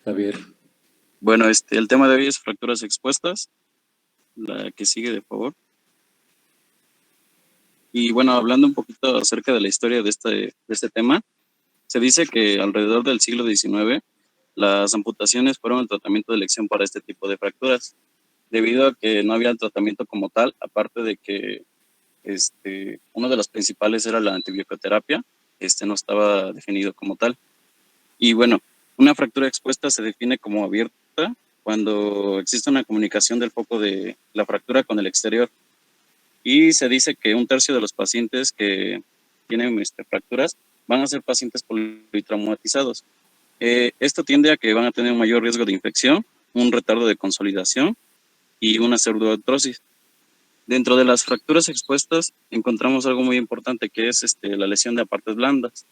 Javier. Bueno, el tema de hoy es fracturas expuestas, la que sigue, de favor. Y bueno, hablando un poquito acerca de la historia de este tema, se dice que alrededor del siglo XIX, las amputaciones fueron el tratamiento de elección para este tipo de fracturas, debido a que no había tratamiento como tal, aparte de que uno de los principales era la antibioterapia, no estaba definido como tal. Y bueno, una fractura expuesta se define como abierta cuando existe una comunicación del foco de la fractura con el exterior. Y se dice que un tercio de los pacientes que tienen fracturas van a ser pacientes politraumatizados. Esto tiende a que van a tener un mayor riesgo de infección, un retardo de consolidación y una pseudoartrosis. Dentro de las fracturas expuestas encontramos algo muy importante que es la lesión de partes blandas.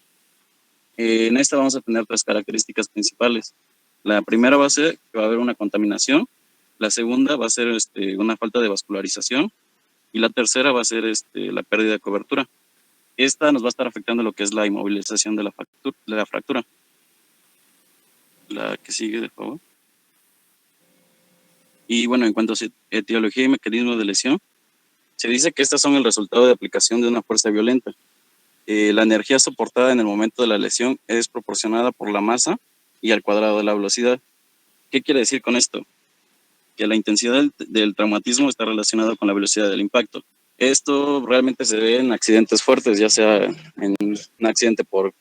En esta vamos a tener tres características principales. La primera va a ser que va a haber una contaminación, la segunda va a ser una falta de vascularización y la tercera va a ser la pérdida de cobertura. Esta nos va a estar afectando lo que es la inmovilización de la fractura. La que sigue, de favor. Y bueno, en cuanto a etiología y mecanismo de lesión, se dice que estas son el resultado de aplicación de una fuerza violenta. La energía soportada en el momento de la lesión es proporcionada por la masa y al cuadrado de la velocidad. ¿Qué quiere decir con esto? Que la intensidad del traumatismo está relacionada con la velocidad del impacto. Esto realmente se ve en accidentes fuertes, ya sea en un accidente por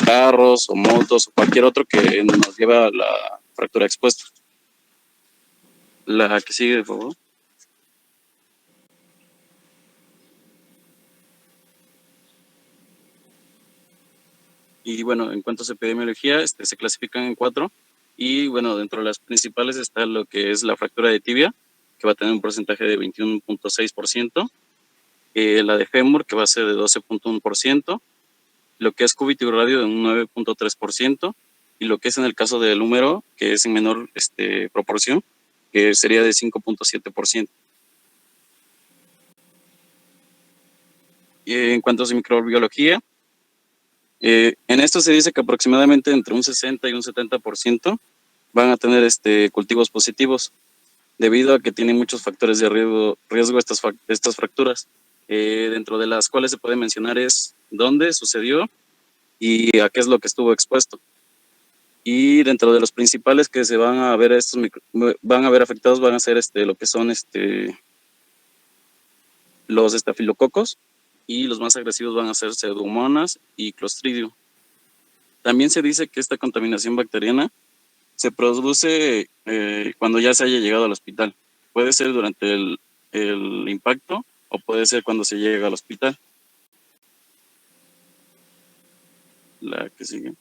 carros o motos o cualquier otro que nos lleva a la fractura expuesta. La que sigue, por favor. Y bueno, en cuanto a epidemiología, se clasifican en 4. Y bueno, dentro de las principales está lo que es la fractura de tibia, que va a tener un porcentaje de 21.6%. La de fémur, que va a ser de 12.1%. Lo que es cúbito y radio de un 9.3%. Y lo que es en el caso del húmero, que es en menor proporción, que sería de 5.7%. En cuanto a su microbiología, en esto se dice que aproximadamente entre un 60 y un 70% van a tener cultivos positivos, debido a que tienen muchos factores de riesgo estas fracturas, dentro de las cuales se puede mencionar es dónde sucedió y a qué es lo que estuvo expuesto. Y dentro de los principales que se van a ver van a ver afectados van a ser lo que son los estafilococos, y los más agresivos van a ser pseudomonas y clostridio. También se dice que esta contaminación bacteriana se produce cuando ya se haya llegado al hospital. Puede ser durante el impacto o puede ser cuando se llega al hospital. La que sigue.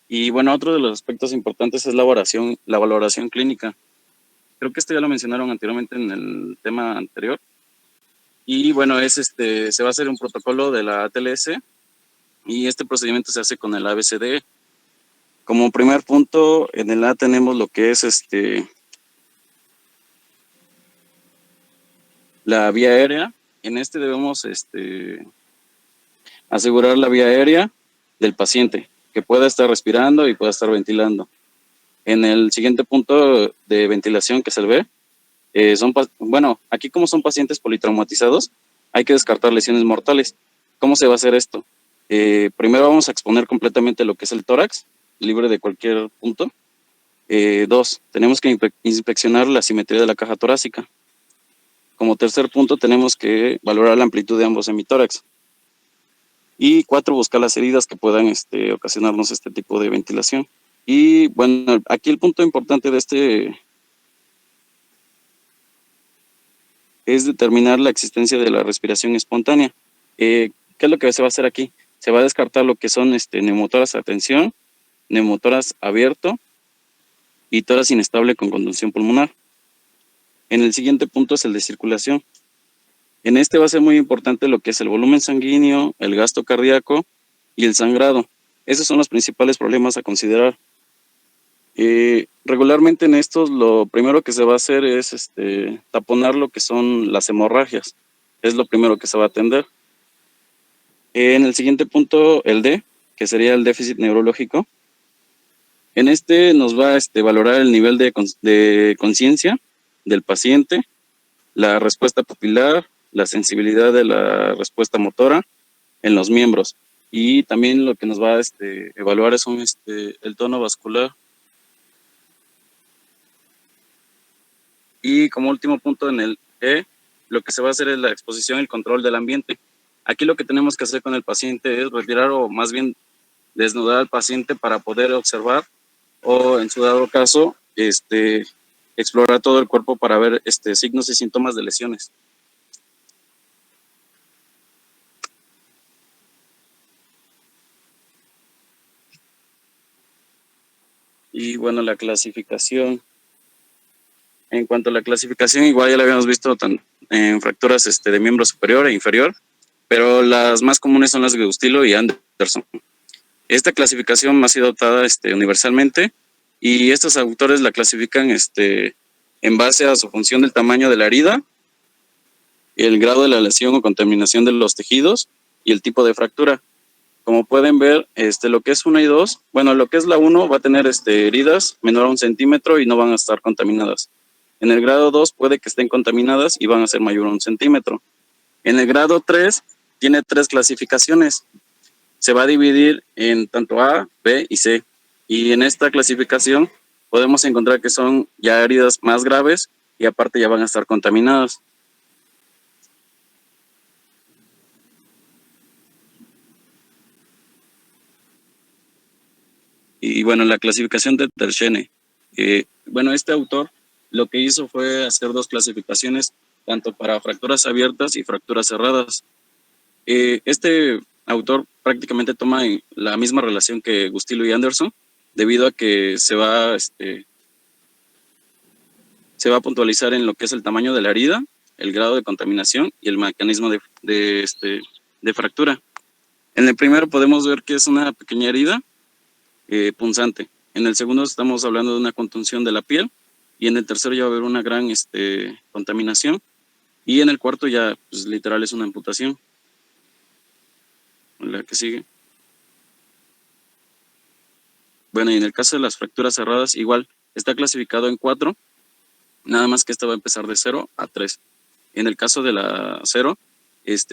Y bueno, otro de los aspectos importantes es la valoración clínica. Creo que esto ya lo mencionaron anteriormente en el tema anterior. Y bueno, se va a hacer un protocolo de la ATLS y este procedimiento se hace con el ABCD. Como primer punto, en el A tenemos lo que es la vía aérea. En debemos asegurar la vía aérea del paciente, que pueda estar respirando y pueda estar ventilando. En el siguiente punto de ventilación, que es el B, aquí como son pacientes politraumatizados, hay que descartar lesiones mortales. ¿Cómo se va a hacer esto? Primero vamos a exponer completamente lo que es el tórax, libre de cualquier punto. 2, tenemos que inspeccionar la simetría de la caja torácica. Como tercer punto, tenemos que valorar la amplitud de ambos hemitórax. Y 4, buscar las heridas que puedan ocasionarnos este tipo de ventilación. Y bueno, aquí el punto importante de es determinar la existencia de la respiración espontánea. ¿Qué es lo que se va a hacer aquí? Se va a descartar lo que son neumotoras a tensión, neumotoras abierto y tórax inestable con conducción pulmonar. En el siguiente punto es el de circulación. En va a ser muy importante lo que es el volumen sanguíneo, el gasto cardíaco y el sangrado. Esos son los principales problemas a considerar. Regularmente en estos lo primero que se va a hacer es taponar lo que son las hemorragias. Es lo primero que se va a atender. En el siguiente punto, el D, que sería el déficit neurológico. En este nos va a valorar el nivel de conciencia del paciente, la respuesta pupilar, la sensibilidad de la respuesta motora en los miembros. Y también lo que nos va a evaluar es el tono vascular. Y como último punto en el E, lo que se va a hacer es la exposición y el control del ambiente. Aquí lo que tenemos que hacer con el paciente es retirar o más bien desnudar al paciente para poder observar o en su dado caso explorar todo el cuerpo para ver signos y síntomas de lesiones. Y bueno, la clasificación. En cuanto a la clasificación, igual ya la habíamos visto en fracturas de miembro superior e inferior, pero las más comunes son las de Gustilo y Anderson. Esta clasificación ha sido adoptada universalmente y estos autores la clasifican en base a su función del tamaño de la herida, el grado de la lesión o contaminación de los tejidos y el tipo de fractura. Como pueden ver, lo que es 1 y 2, bueno, lo que es la 1 va a tener heridas menor a 1 centímetro y no van a estar contaminadas. En el grado 2 puede que estén contaminadas y van a ser mayor a 1 centímetro. En el grado 3 tiene 3 clasificaciones. Se va a dividir en tanto A, B y C. Y en esta clasificación podemos encontrar que son ya heridas más graves y aparte ya van a estar contaminadas. Y bueno, la clasificación de Tershene. Bueno, este autor lo que hizo fue hacer 2 clasificaciones, tanto para fracturas abiertas y fracturas cerradas. Este autor prácticamente toma la misma relación que Gustilo y Anderson, debido a que se va a puntualizar en lo que es el tamaño de la herida, el grado de contaminación y el mecanismo de fractura. En el primero podemos ver que es una pequeña herida punzante. En el segundo estamos hablando de una contunción de la piel y en el tercero ya va a haber una gran contaminación y en el cuarto ya pues, literal es una amputación. La que sigue. Bueno, y en el caso de las fracturas cerradas igual está clasificado en 4, nada más que esta va a empezar de 0 a 3. En el caso de la 0,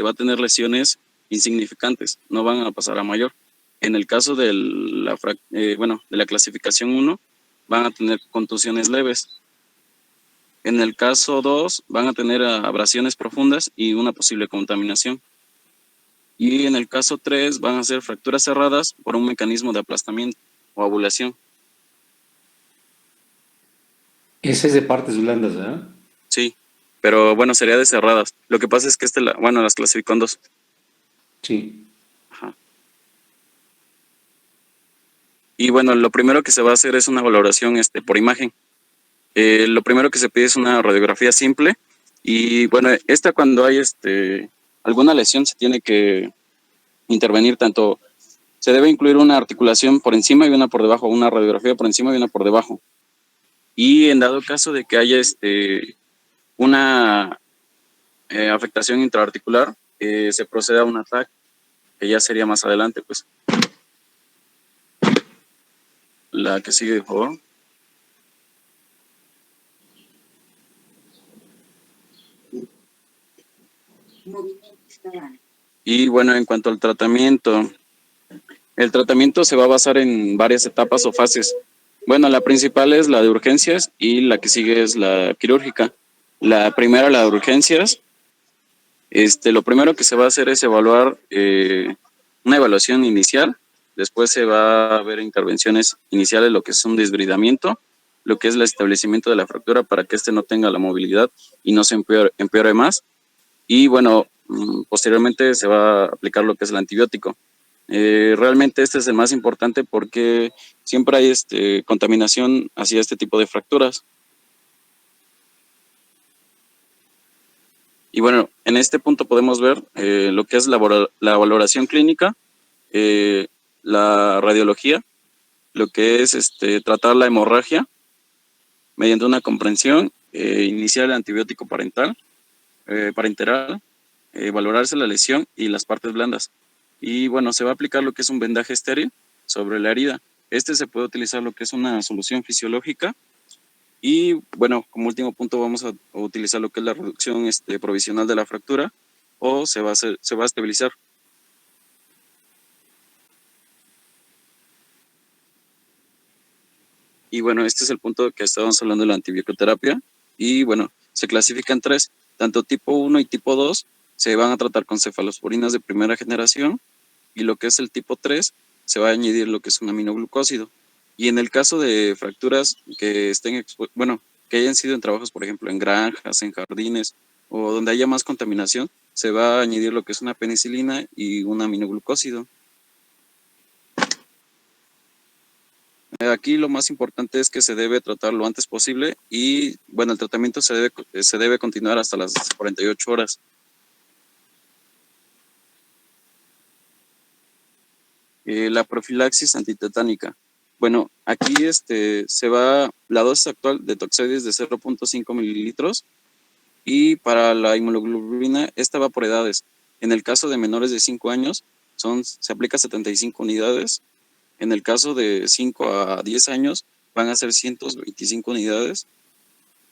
va a tener lesiones insignificantes, no van a pasar a mayor. En el caso de de la clasificación 1, van a tener contusiones leves. En el caso 2, van a tener abrasiones profundas y una posible contaminación. Y en el caso 3, van a ser fracturas cerradas por un mecanismo de aplastamiento o abulación. Ese es de partes blandas, ¿verdad? Sí, pero bueno, sería de cerradas. Lo que pasa es que las clasificó en 2. Sí. Ajá. Y bueno, lo primero que se va a hacer es una valoración por imagen. Lo primero que se pide es una radiografía simple y bueno, cuando hay alguna lesión se tiene que intervenir tanto, se debe incluir una articulación por encima y una por debajo, una radiografía por encima y una por debajo. Y en dado caso de que haya una afectación intraarticular, se procede a un ataque, que ya sería más adelante, pues. La que sigue, por favor. Y bueno, en cuanto al tratamiento, el tratamiento se va a basar en varias etapas o fases. Bueno, la principal es la de urgencias y la que sigue es la quirúrgica. La primera, la de urgencias, lo primero que se va a hacer es evaluar una evaluación inicial. Después se va a ver intervenciones iniciales, lo que es un desbridamiento, lo que es el establecimiento de la fractura para que no tenga la movilidad y no se empeore más. Y bueno, posteriormente se va a aplicar lo que es el antibiótico. Realmente este es el más importante porque siempre hay contaminación hacia este tipo de fracturas. Y bueno, en este punto podemos ver lo que es la valoración clínica, la radiología, lo que es tratar la hemorragia mediante una comprensión, iniciar el antibiótico parenteral, valorarse la lesión y las partes blandas. Y bueno, se va a aplicar lo que es un vendaje estéril sobre la herida. Este se puede utilizar lo que es una solución fisiológica y bueno, como último punto vamos a utilizar lo que es la reducción provisional de la fractura o se va a estabilizar. Y bueno, este es el punto que estábamos hablando de la antibioterapia. Y bueno, se clasifican tres, tanto tipo 1 y tipo 2 se van a tratar con cefalosporinas de primera generación y lo que es el tipo 3 se va a añadir lo que es un aminoglucósido. Y en el caso de fracturas que estén, que hayan sido en trabajos, por ejemplo, en granjas, en jardines o donde haya más contaminación, se va a añadir lo que es una penicilina y un aminoglucósido. Aquí lo más importante es que se debe tratar lo antes posible y bueno, el tratamiento se debe continuar hasta las 48 horas. La profilaxis antitetánica. Bueno, aquí la dosis actual de toxoides de 0.5 mililitros y para la inmunoglobulina esta va por edades. En el caso de menores de 5 años se aplica 75 unidades. En el caso de 5 a 10 años van a ser 125 unidades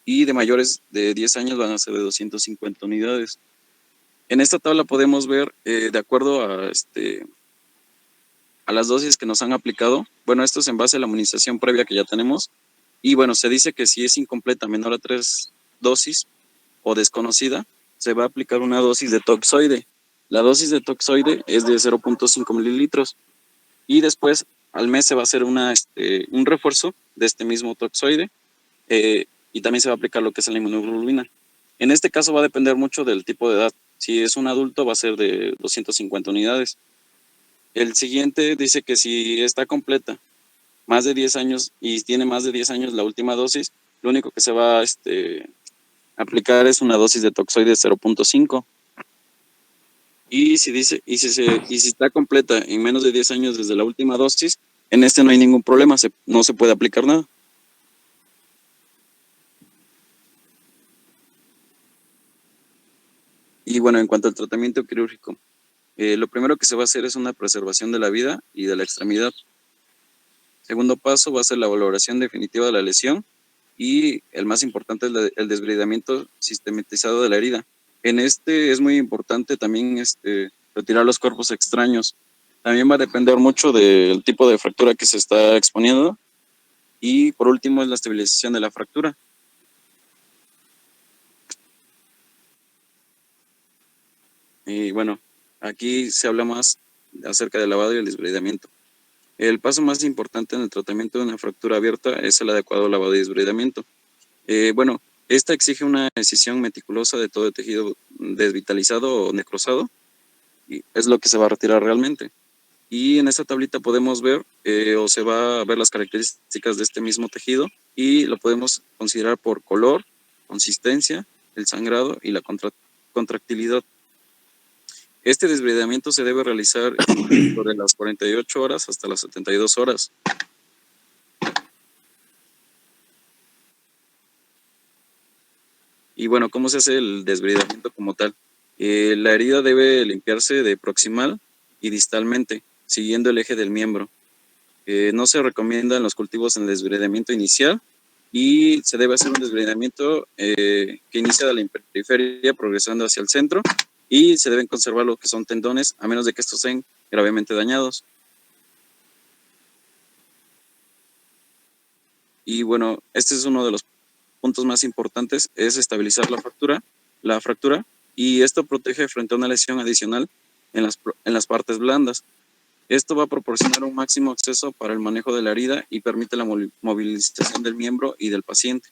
y de mayores de 10 años van a ser de 250 unidades. En esta tabla podemos ver, de acuerdo a las dosis que nos han aplicado, bueno, esto es en base a la inmunización previa que ya tenemos, y bueno, se dice que si es incompleta, menor a 3 dosis o desconocida, se va a aplicar una dosis de toxoide. La dosis de toxoide es de 0.5 mililitros y después al mes se va a hacer un refuerzo de este mismo toxoide y también se va a aplicar lo que es la inmunoglobulina. En este caso va a depender mucho del tipo de edad. Si es un adulto va a ser de 250 unidades. El siguiente dice que si está completa, más de 10 años y tiene más de 10 años la última dosis, lo único que se va a aplicar es una dosis de toxoide 0.5. Y si está completa en menos de 10 años desde la última dosis, en no hay ningún problema, no se puede aplicar nada. Y bueno, en cuanto al tratamiento quirúrgico, lo primero que se va a hacer es una preservación de la vida y de la extremidad. Segundo paso va a ser la valoración definitiva de la lesión y el más importante es el desbridamiento sistematizado de la herida. En es muy importante también retirar los cuerpos extraños. También va a depender mucho del tipo de fractura que se está exponiendo y por último es la estabilización de la fractura. Y bueno, aquí se habla más acerca del lavado y el desbridamiento. El paso más importante en el tratamiento de una fractura abierta es el adecuado lavado y desbridamiento. Bueno, esta exige una decisión meticulosa de todo el tejido desvitalizado o necrosado y es lo que se va a retirar realmente. Y en esta tablita podemos ver o se va a ver las características de este mismo tejido y lo podemos considerar por color, consistencia, el sangrado y la contractilidad. Este desbridamiento se debe realizar sobre las 48 horas hasta las 72 horas. Y bueno, ¿cómo se hace el desbridamiento como tal? La herida debe limpiarse de proximal y distalmente, siguiendo el eje del miembro. No se recomienda en los cultivos en el desbridamiento inicial y se debe hacer un desbridamiento que inicia de la periferia progresando hacia el centro y se deben conservar lo que son tendones a menos de que estos sean gravemente dañados. Y bueno, este es uno de los puntos más importantes, es estabilizar la fractura y esto protege frente a una lesión adicional en las partes blandas. Esto va a proporcionar un máximo acceso para el manejo de la herida y permite la movilización del miembro y del paciente.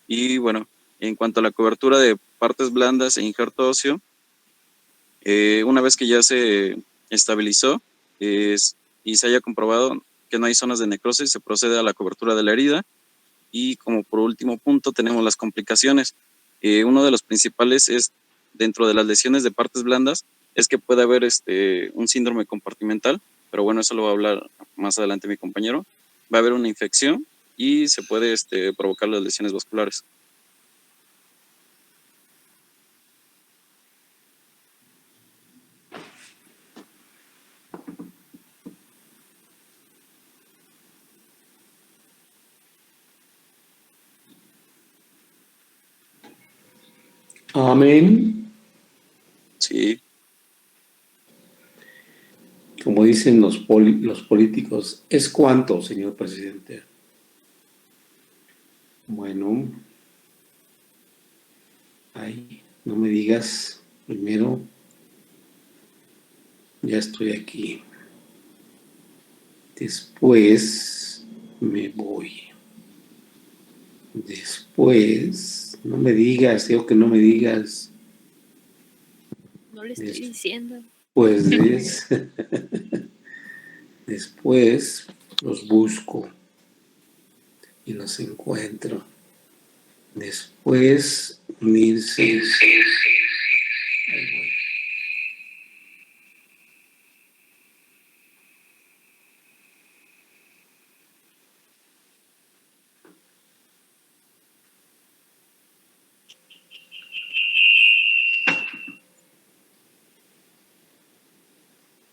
Y bueno, en cuanto a la cobertura de partes blandas e injerto óseo, una vez que ya se estabilizó y se haya comprobado que no hay zonas de necrosis, se procede a la cobertura de la herida. Y como por último punto tenemos las complicaciones. Uno de los principales es, dentro de las lesiones de partes blandas, es que puede haber un síndrome compartimental, pero bueno, eso lo va a hablar más adelante mi compañero. Va a haber una infección y se puede provocar las lesiones vasculares. Amén. Sí, Como dicen los políticos, ¿es cuánto, señor presidente? Bueno, ay, no me digas, primero, ya estoy aquí. Después me voy. Después, no me digas, digo que no me digas. No le estoy diciendo. Después, después los busco y los encuentro. Después, unirse.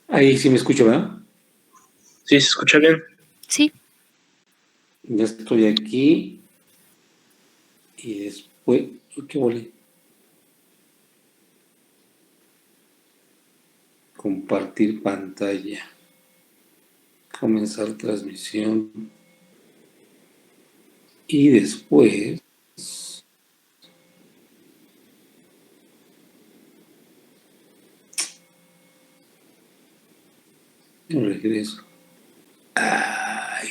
Ahí sí me escucho, ¿verdad? Sí, se escucha bien. Sí. Ya estoy aquí. Y después, ¿qué volé? Compartir pantalla. Comenzar transmisión. Y después, regreso. Ay.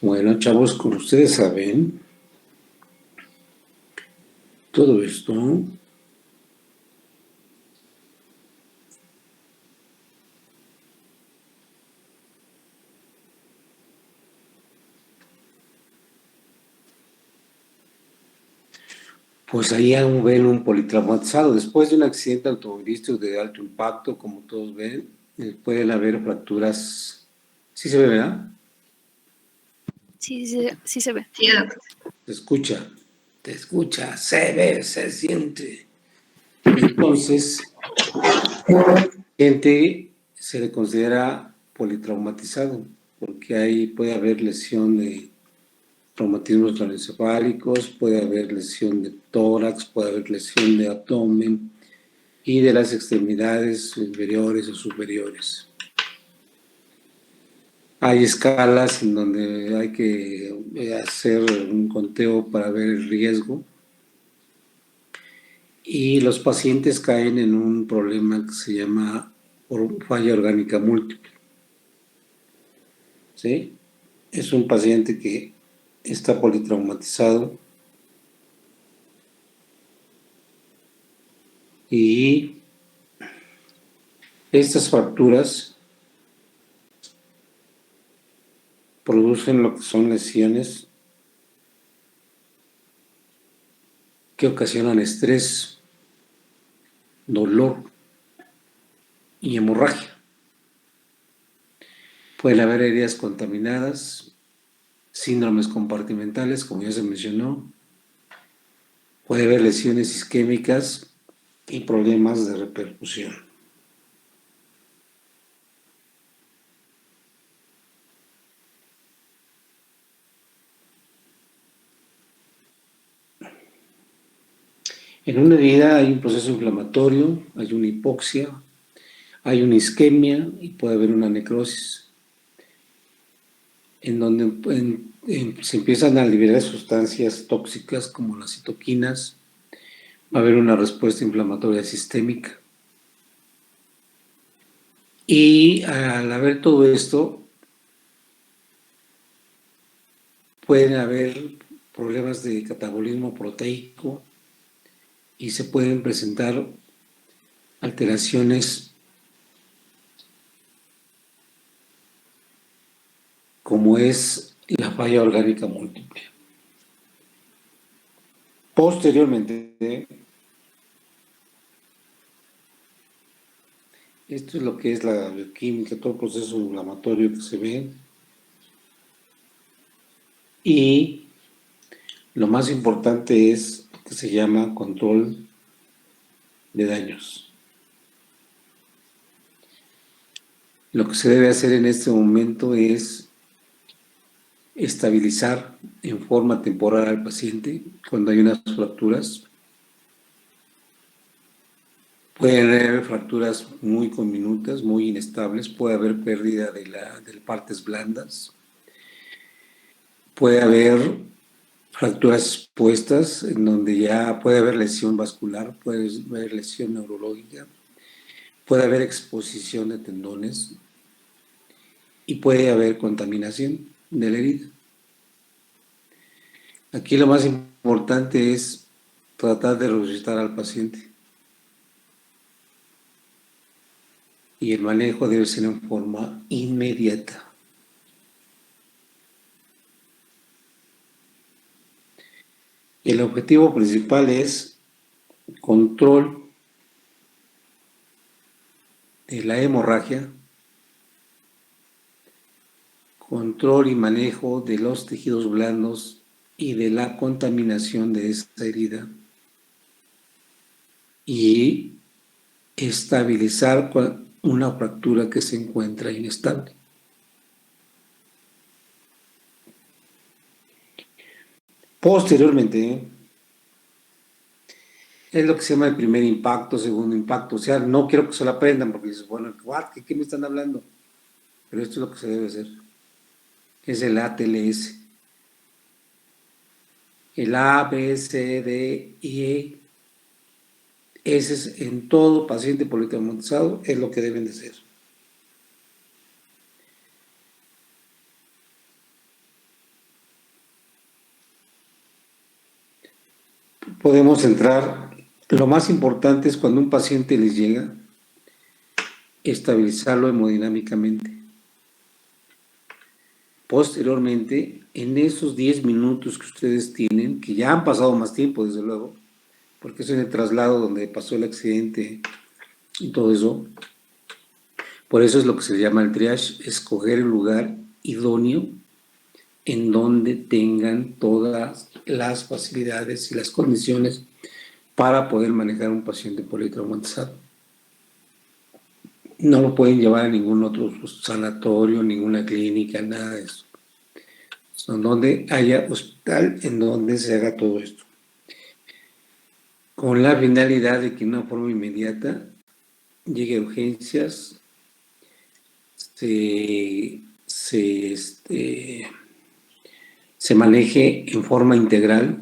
Bueno, chavos, como ustedes saben, todo esto pues ahí aún ven un politraumatizado. Después de un accidente automovilístico de alto impacto, como todos ven, pueden haber fracturas. ¿Sí se ve, verdad? Sí se ve. Sí, Te escucha, se ve, se siente. Entonces, gente se le considera politraumatizado, porque ahí puede haber lesión de traumatismos craneoencefálicos, puede haber lesión de tórax, puede haber lesión de abdomen y de las extremidades inferiores o superiores. Hay escalas en donde hay que hacer un conteo para ver el riesgo y los pacientes caen en un problema que se llama falla orgánica múltiple. ¿Sí? Es un paciente que está politraumatizado y estas fracturas producen lo que son lesiones que ocasionan estrés, dolor y hemorragia. Pueden haber heridas contaminadas, síndromes compartimentales, como ya se mencionó, puede haber lesiones isquémicas y problemas de repercusión. En una herida hay un proceso inflamatorio, hay una hipoxia, hay una isquemia y puede haber una necrosis, en donde se empiezan a liberar sustancias tóxicas como las citoquinas, va a haber una respuesta inflamatoria sistémica. Y al haber todo esto, pueden haber problemas de catabolismo proteico y se pueden presentar alteraciones como es la falla orgánica múltiple. Posteriormente, esto es lo que es la bioquímica, todo el proceso inflamatorio que se ve. Y lo más importante es lo que se llama control de daños. Lo que se debe hacer en este momento es estabilizar en forma temporal al paciente cuando hay unas fracturas. Pueden haber fracturas muy conminutas, muy inestables, puede haber pérdida de partes blandas, puede haber fracturas expuestas en donde ya puede haber lesión vascular, puede haber lesión neurológica, puede haber exposición de tendones y puede haber contaminación de la herida. Aquí lo más importante es tratar de resucitar al paciente. Y el manejo debe ser en forma inmediata. El objetivo principal es control de la hemorragia, control y manejo de los tejidos blandos y de la contaminación de esta herida y estabilizar una fractura que se encuentra inestable. Posteriormente, es lo que se llama el primer impacto, segundo impacto. O sea, no quiero que se lo aprendan porque dices, bueno, ¿qué me están hablando? Pero esto es lo que se debe hacer. Es el ATLS. El A, B, C, D y E. Ese es en todo paciente politraumatizado, es lo que deben de hacer. Podemos entrar, lo más importante es cuando un paciente les llega, estabilizarlo hemodinámicamente. Posteriormente, en esos 10 minutos que ustedes tienen, que ya han pasado más tiempo, desde luego, porque es en el traslado donde pasó el accidente y todo eso, por eso es lo que se llama el triage, escoger el lugar idóneo en donde tengan todas las facilidades y las condiciones para poder manejar un paciente politraumatizado. No lo pueden llevar a ningún otro sanatorio, ninguna clínica, nada de eso. Son donde haya hospital en donde se haga todo esto. Con la finalidad de que de una forma inmediata llegue a urgencias, se maneje en forma integral,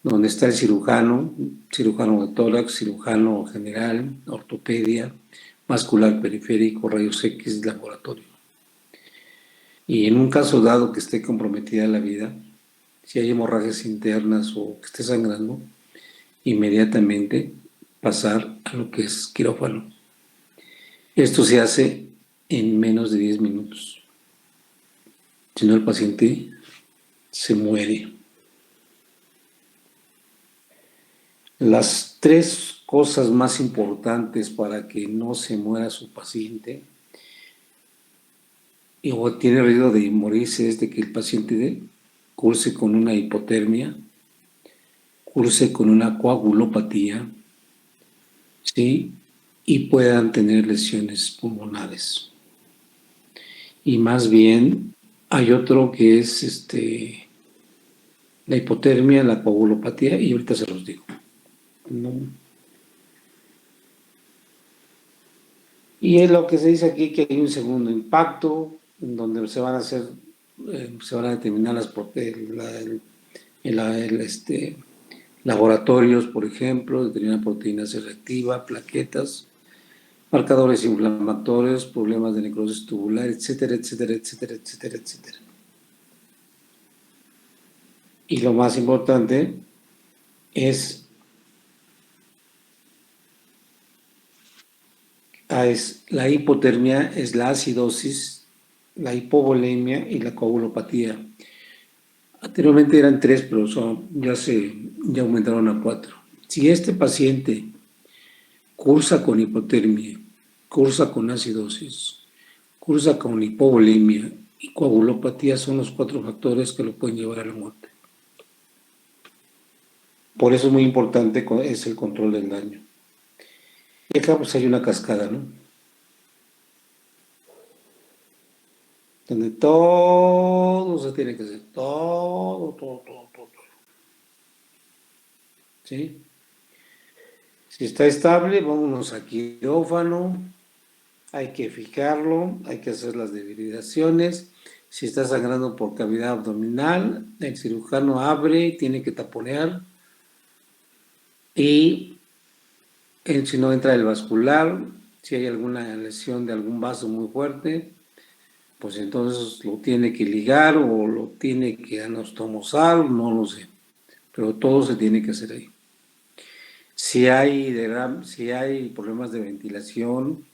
donde está el cirujano de tórax, cirujano general, ortopedia, vascular periférico, rayos X, laboratorio. Y en un caso dado que esté comprometida la vida, si hay hemorragias internas o que esté sangrando, inmediatamente pasar a lo que es quirófano. Esto se hace en menos de 10 minutos. Si no, el paciente se muere. Las 3 cosas más importantes para que no se muera su paciente o tiene riesgo de morirse es de que el paciente curse con una hipotermia, curse con una coagulopatía, ¿sí? Y puedan tener lesiones pulmonares. Y más bien hay otro que es la hipotermia, la coagulopatía, y ahorita se los digo. No. Y es lo que se dice aquí, que hay un segundo impacto, en donde se van a determinar laboratorios, por ejemplo, determinar proteína C reactiva, plaquetas, marcadores inflamatorios, problemas de necrosis tubular, etcétera, etcétera, etcétera, etcétera, etcétera. Y lo más importante es la hipotermia, es la acidosis, la hipovolemia y la coagulopatía. Anteriormente eran 3, pero ya aumentaron a 4. Si este paciente cursa con hipotermia, cursa con acidosis, cursa con hipovolemia y coagulopatía, son los 4 factores que lo pueden llevar a la muerte. Por eso es muy importante es el control del daño. Y acá pues hay una cascada, ¿no? donde todo se tiene que hacer, todo. ¿Sí? Si está estable, vámonos a quirófano, hay que fijarlo, hay que hacer las debridaciones. Si está sangrando por cavidad abdominal, el cirujano abre, tiene que taponear y si no entra el vascular, si hay alguna lesión de algún vaso muy fuerte, pues entonces lo tiene que ligar o lo tiene que anastomosar, no lo sé, pero todo se tiene que hacer ahí. Si hay problemas de ventilación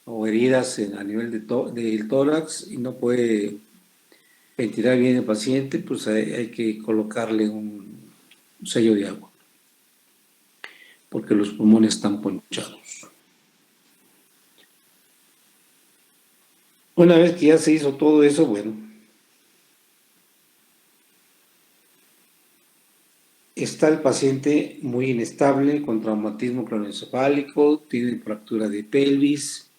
o heridas a nivel del tórax y no puede ventilar bien el paciente, pues hay que colocarle un sello de agua, porque los pulmones están ponchados. Una vez que ya se hizo todo eso, bueno, está el paciente muy inestable, con traumatismo craneoencefálico, tiene fractura de pelvis.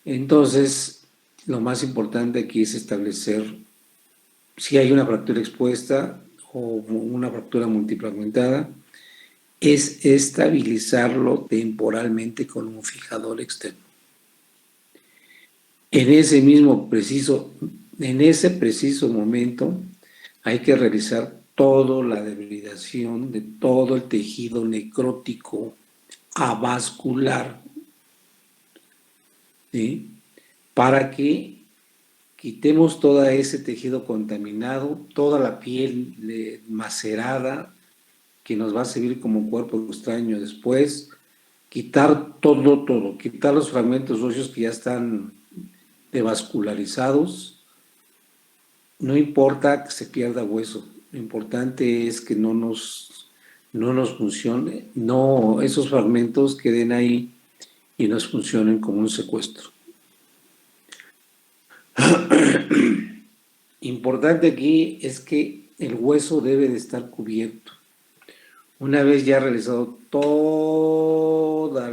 Entonces, lo más importante aquí es establecer si hay una fractura expuesta o una fractura multifragmentada, es estabilizarlo temporalmente con un fijador externo. En ese preciso momento, hay que realizar toda la debridación de todo el tejido necrótico avascular, ¿sí? Para que quitemos todo ese tejido contaminado, toda la piel macerada, que nos va a servir como cuerpo extraño después, quitar todo, quitar los fragmentos óseos que ya están devascularizados. No importa que se pierda hueso, lo importante es que no nos funcione, no esos fragmentos queden ahí y nos funcionen como un secuestro. Importante aquí es que el hueso debe de estar cubierto. Una vez ya realizado toda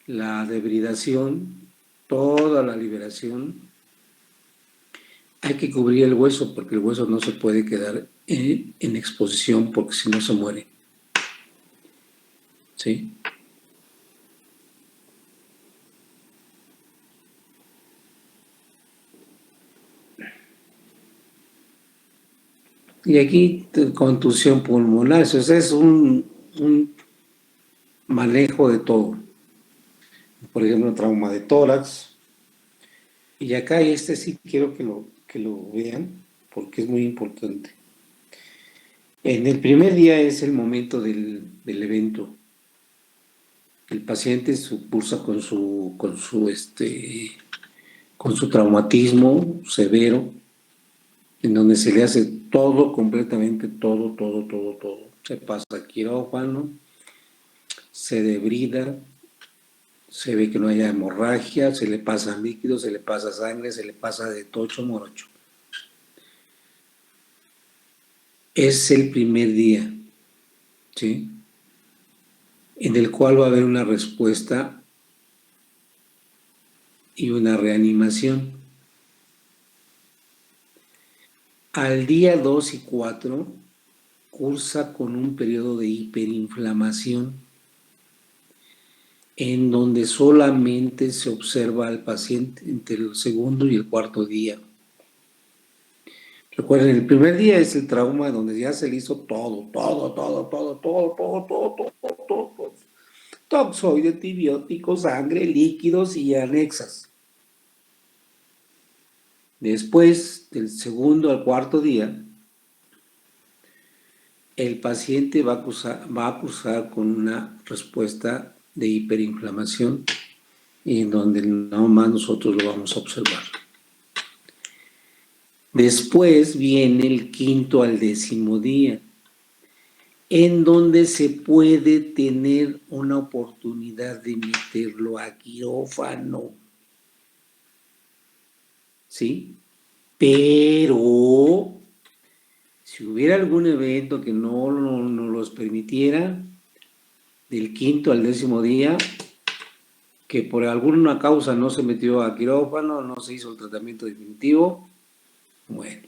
la debridación, toda la liberación, hay que cubrir el hueso porque el hueso no se puede quedar en exposición porque si no se muere. ¿Sí? Y aquí contusión pulmonar, eso es un manejo de todo. Por ejemplo, trauma de tórax. Y acá sí quiero que lo vean porque es muy importante. En el primer día es el momento del evento. El paciente cursa con su traumatismo severo, en donde se le hace todo, completamente todo. Se pasa a quirófano, se debrida, se ve que no haya hemorragia, se le pasa líquido, se le pasa sangre, se le pasa de tocho morocho. Es el primer día, ¿sí? En el cual va a haber una respuesta y una reanimación. Al día 2 y 4 cursa con un periodo de hiperinflamación en donde solamente se observa al paciente entre el segundo y el cuarto día. Recuerden, el primer día es el trauma donde ya se le hizo todo. Toxoide, antibióticos, sangre, líquidos y anexas. Después del segundo al cuarto día, el paciente va a cursar con una respuesta de hiperinflamación y en donde nada más nosotros lo vamos a observar. Después viene el quinto al 10º día, en donde se puede tener una oportunidad de meterlo a quirófano. ¿Sí? Pero si hubiera algún evento que no los permitiera, del quinto al 10º día, que por alguna causa no se metió a quirófano, no se hizo el tratamiento definitivo, bueno,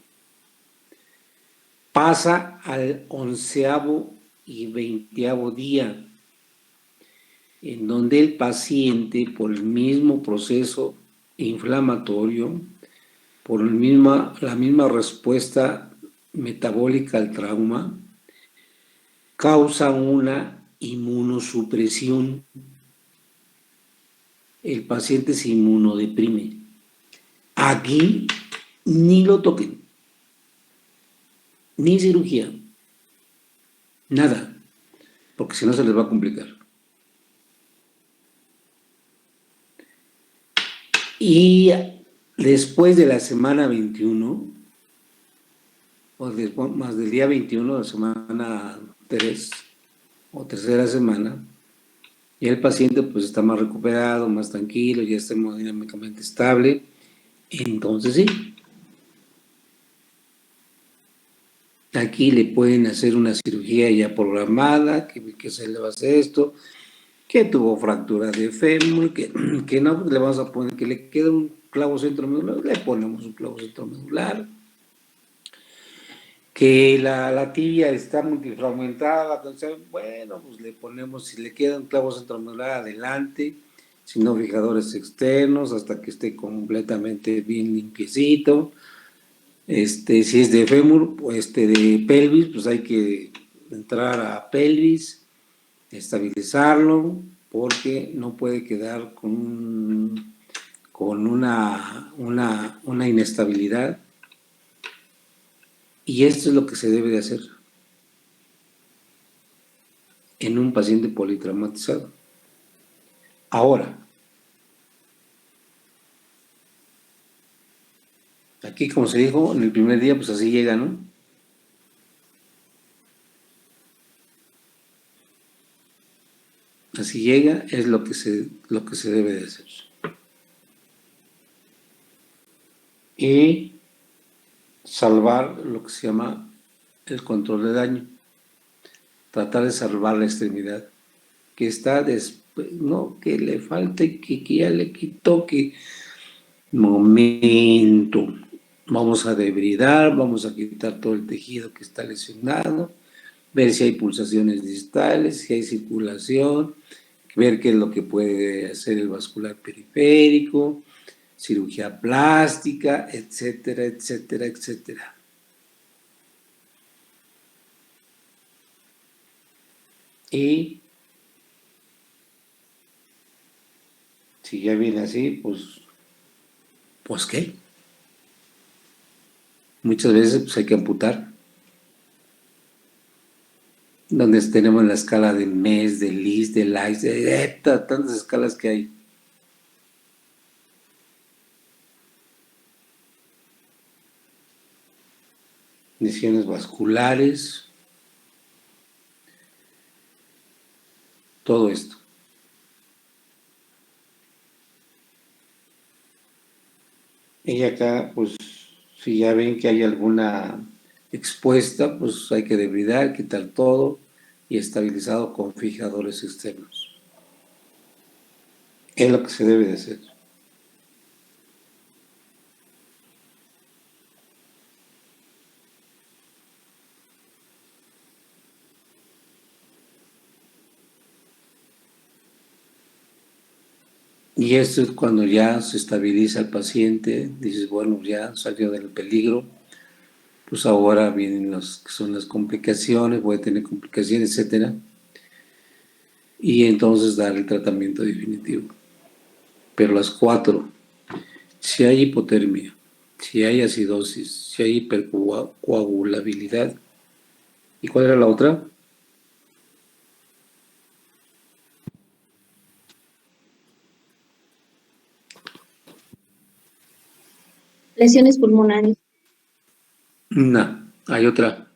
pasa al 11º y 20º día, en donde el paciente, por el mismo proceso inflamatorio, por la misma respuesta metabólica al trauma, causa una inmunosupresión. El paciente se inmunodeprime. Aquí ni lo toquen, ni cirugía, nada, porque si no se les va a complicar. Y después de la semana 21, o después, más del día 21 de la semana 3 o tercera semana, ya el paciente pues está más recuperado, más tranquilo, ya está hemodinámicamente estable, entonces sí, aquí le pueden hacer una cirugía ya programada, que se le va a hacer esto, que tuvo fractura de fémur, que no, pues le vamos a poner, que le queda un clavo centromedular, le ponemos un clavo centromedular, que la tibia está multifragmentada, entonces, bueno, pues le ponemos, si le queda un clavo centromedular adelante, si no fijadores externos, hasta que esté completamente bien limpiecito. Si es de fémur, pues de pelvis, pues hay que entrar a pelvis, estabilizarlo, porque no puede quedar con una inestabilidad. Y esto es lo que se debe de hacer en un paciente politraumatizado. Ahora, aquí como se dijo, en el primer día, pues así llega, ¿no? Así llega, es lo que se debe de hacer. Y salvar lo que se llama el control de daño. Tratar de salvar la extremidad. Que está después, no, que le falte, que ya le quitó, que momento. Vamos a debridar, vamos a quitar todo el tejido que está lesionado, ver si hay pulsaciones distales, si hay circulación, ver qué es lo que puede hacer el vascular periférico, cirugía plástica, etcétera, etcétera, etcétera. Y si ya viene así, pues ¿qué? Muchas veces pues, hay que amputar. Donde tenemos la escala de MES, de LIS, de LICE, de tantas escalas que hay. Lesiones vasculares, todo esto. Y acá, pues, si ya ven que hay alguna expuesta, pues hay que debridar, quitar todo y estabilizado con fijadores externos. Es lo que se debe de hacer. Y esto es cuando ya se estabiliza el paciente, dices, bueno, ya salió del peligro, pues ahora vienen los que son las complicaciones, puede tener complicaciones, etcétera, y entonces dar el tratamiento definitivo. Pero las 4, si hay hipotermia, si hay acidosis, si hay hipercoagulabilidad, ¿y cuál era la otra? Lesiones pulmonares. No, hay otra.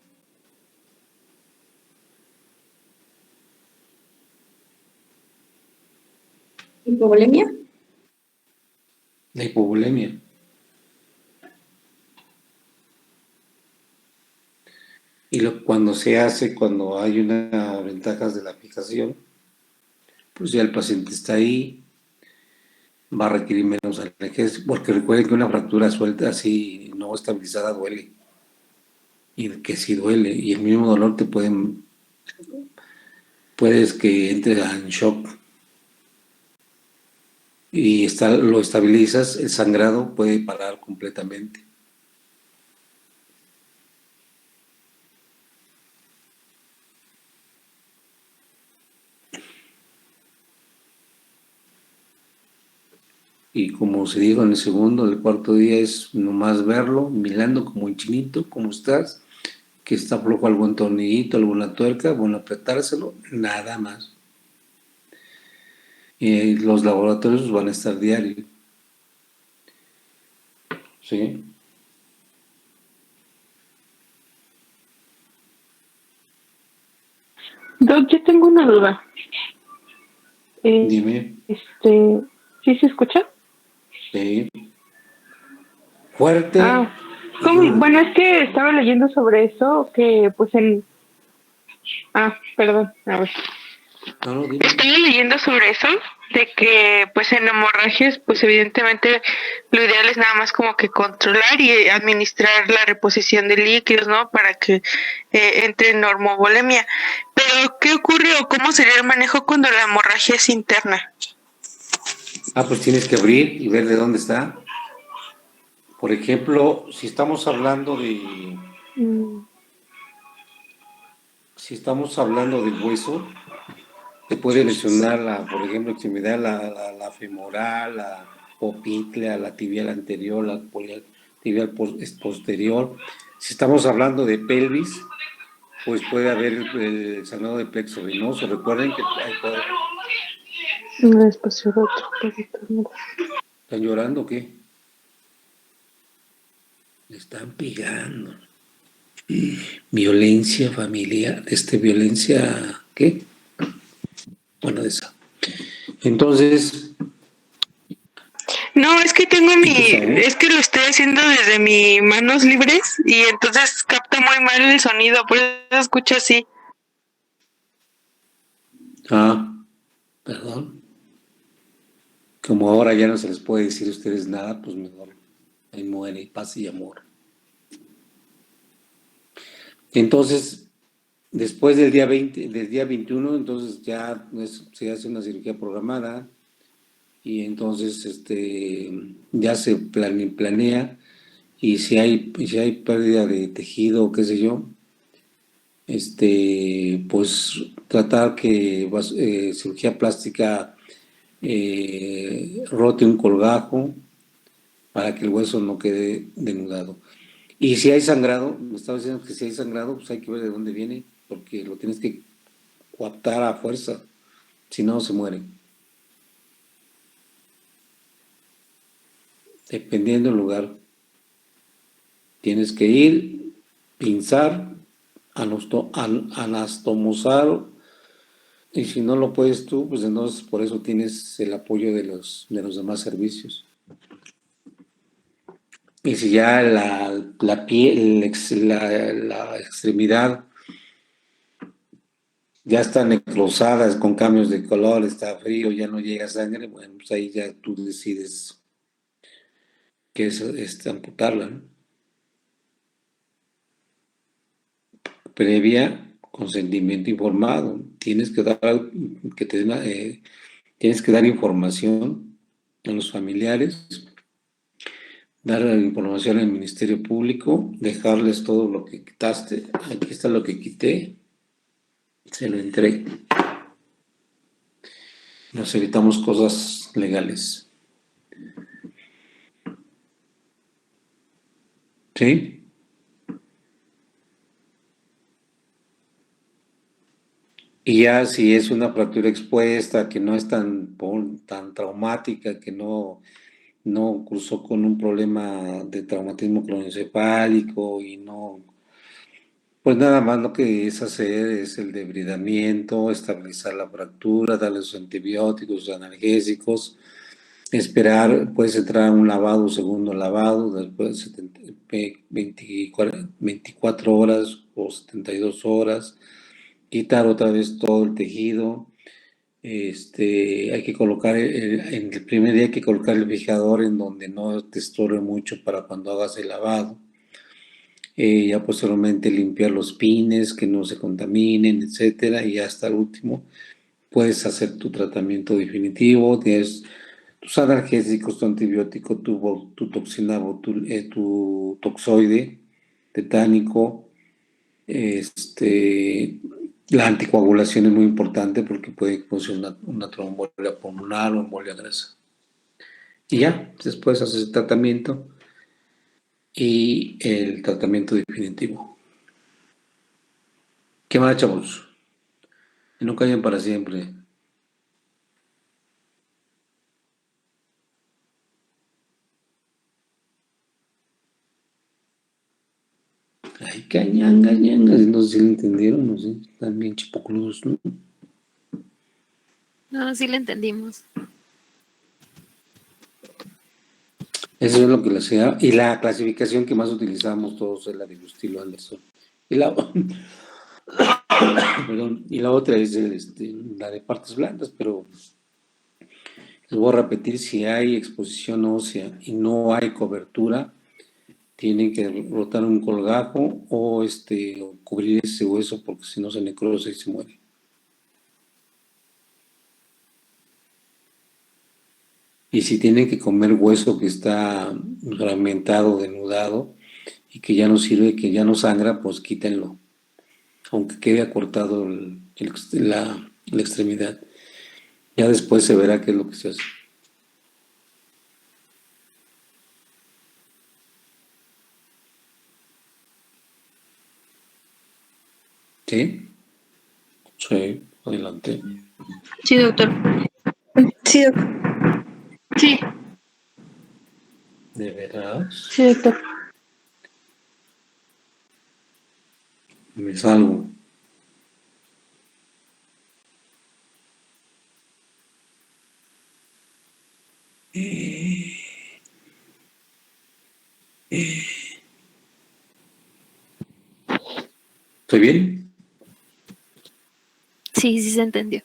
Hipovolemia. La hipovolemia. Y cuando se hace, cuando hay unas ventajas de la fijación, pues ya el paciente está ahí, va a requerir menos analgésico, porque recuerden que una fractura suelta así no estabilizada duele, y que sí duele, y el mismo dolor puedes que entre en shock y lo estabilizas, el sangrado puede parar completamente. Y como se dijo en el segundo, el cuarto día es nomás verlo, mirando como el chinito, ¿cómo estás? Que está flojo algún tornillito, alguna tuerca, bueno, apretárselo, nada más. Y los laboratorios van a estar diarios, ¿sí? Doc, yo tengo una duda. Dime, ¿Sí se escucha? ¿sí? Fuerte. Ah, ¿cómo? Bueno, es que estaba leyendo sobre eso, que pues perdón, a ver. No, dime. Estaba leyendo sobre eso, de que pues en hemorragias, pues evidentemente lo ideal es nada más como que controlar y administrar la reposición de líquidos, ¿no? Para que entre en normovolemia. Pero, ¿qué ocurre o cómo sería el manejo cuando la hemorragia es interna? Pues tienes que abrir y ver de dónde está. Por ejemplo, si estamos hablando del hueso, te puede lesionar, por ejemplo, extremidad, la femoral, la popltea, la tibial anterior, la tibial posterior. Si estamos hablando de pelvis, pues puede haber el sangrado de plexo venoso. Recuerden que Despacio otro. ¿están llorando o qué? Le están pegando. Violencia familiar, violencia, ¿qué? Bueno, de esa. Entonces, No, es que es que lo estoy haciendo desde mis manos libres y entonces capta muy mal el sonido, por eso escucha así. Perdón. Como ahora ya no se les puede decir a ustedes nada, pues mejor ahí muere, paz y amor. Entonces, después del día 21, entonces ya se hace una cirugía programada y entonces ya se planea y si hay pérdida de tejido o qué sé yo, pues tratar que cirugía plástica rote un colgajo para que el hueso no quede denudado. Y si hay sangrado, me estaba diciendo que si hay sangrado, pues hay que ver de dónde viene, porque lo tienes que coaptar a fuerza, si no se muere. Dependiendo del lugar, tienes que ir, pinzar, anastomosar, y si no lo puedes tú, pues entonces por eso tienes el apoyo de los demás servicios. Y si ya la piel, la extremidad ya están necrosadas con cambios de color, está frío, ya no llega sangre, bueno, pues ahí ya tú decides qué es amputarla, ¿no? Previa consentimiento informado. Tienes que dar información a los familiares, dar la información al Ministerio Público, dejarles todo lo que quitaste. Aquí está lo que quité, se lo entregué. Nos evitamos cosas legales. ¿Sí? Y ya si es una fractura expuesta, que no es tan traumática, que no cruzó con un problema de traumatismo craneoencefálico y no, pues nada más lo que es hacer es el debridamiento, estabilizar la fractura, darle sus antibióticos, sus analgésicos, esperar, puedes entrar a un lavado, segundo lavado, después de 24 horas o 72 horas, quitar otra vez todo el tejido, Hay que colocar, en el primer día hay que colocar el fijador en donde no te estorbe mucho para cuando hagas el lavado. Ya posteriormente limpiar los pines, que no se contaminen, etcétera, y hasta el último puedes hacer tu tratamiento definitivo. Tienes tus analgésicos, tu antibiótico, tu toxina, tu toxoide tetánico. La anticoagulación es muy importante porque puede causar una tromboembolia pulmonar o embolia grasa. Y ya, después haces el tratamiento y el tratamiento definitivo. ¿Qué más, chavos? Que no callen para siempre. Ay, cañanga, ñanga. No sé si lo entendieron, no sé. Están bien chipocludos, ¿no? No, sí le entendimos. Eso es lo que le hacía. Y la clasificación que más utilizamos todos es la de Gustilo Anderson. Y la, perdón, y la otra es la de partes blandas, pero les voy a repetir, si hay exposición ósea y no hay cobertura, tienen que rotar un colgajo o cubrir ese hueso porque si no se necrosa y se muere. Y si tienen que comer hueso que está fragmentado, denudado y que ya no sirve, que ya no sangra, pues quítenlo, aunque quede acortado la extremidad. Ya después se verá qué es lo que se hace. ¿Sí? Sí, adelante. Sí, doctor. Sí, doctor. Sí, ¿De veras? sí, doctor. Me salgo. ¿Estoy bien? Sí, sí se entendió.